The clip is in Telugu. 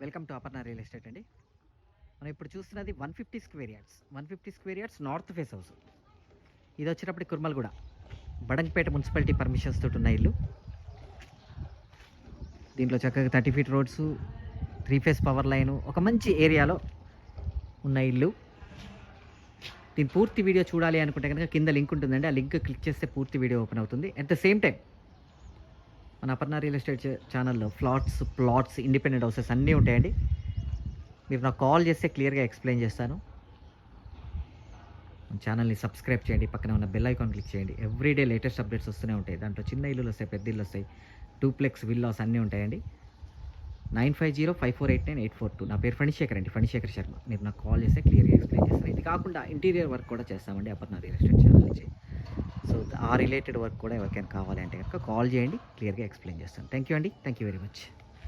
Welcome to Aparna real estate అండి. మనం ఇప్పుడు చూస్తున్నది 150 square yards. 150 square yards north face house. ఇది వచ్చేటప్పటికి కుర్మల్గూడ బడంగపేట మున్సిపాలిటీ పర్మిషన్స్ తోటి ఉన్న ఇల్లు. దీంట్లో చక్కగా 30 feet roads, 3 phase power line, ఒక మంచి ఏరియాలో ఉన్న ఇల్లు. దీని పూర్తి వీడియో చూడాలి అనుకుంటే కనుక కింద లింక్ ఉంటుందండి. ఆ లింక్ క్లిక్ చేస్తే పూర్తి వీడియో ఓపెన్ అవుతుంది. అట్ ద సేమ్ టైం మన అపర్ణ రియల్ ఎస్టేట్ ఛానల్లో ప్లాట్స్, ఇండిపెండెంట్ హౌసెస్ అన్నీ ఉంటాయండి. మీరు నాకు కాల్ చేస్తే క్లియర్గా ఎక్స్ప్లెయిన్ చేస్తాను. ఛానల్ని సబ్స్క్రైబ్ చేయండి, పక్కన ఉన్న బెల్ ఐకాన్ క్లిక్ చేయండి. ఎవ్రీడే లేటెస్ట్ అప్డేట్స్ వస్తూనే ఉంటాయి. దాంట్లో చిన్న ఇల్లులు వస్తాయి, పెద్ద ఇల్లు వస్తాయి, డూప్లెక్స్, విల్లాస్ అన్నీ ఉంటాయండి. 9505489842. నా పేరు ఫణిశేఖర్ అండి, ఫణిశేఖర్ శర్మ. మీరు నాకు కాల్ చేస్తే క్లియర్గా ఎక్స్ప్లెయిన్ చేస్తాను. ఇది కాకుండా ఇంటీరియర్ వర్క్ కూడా చేస్తామండి అపర్ణ రియల్ ఎస్టేట్ ఛానల్ నుంచి. సో ఆ రిలేటెడ్ వర్క్ కూడా ఎవరికైనా కావాలి అంటే కనుక కాల్ చేయండి, క్లియర్గా ఎక్స్ప్లెయిన్ చేస్తాను. థ్యాంక్ యూ అండి, థ్యాంక్ యూ వెరీ మచ్.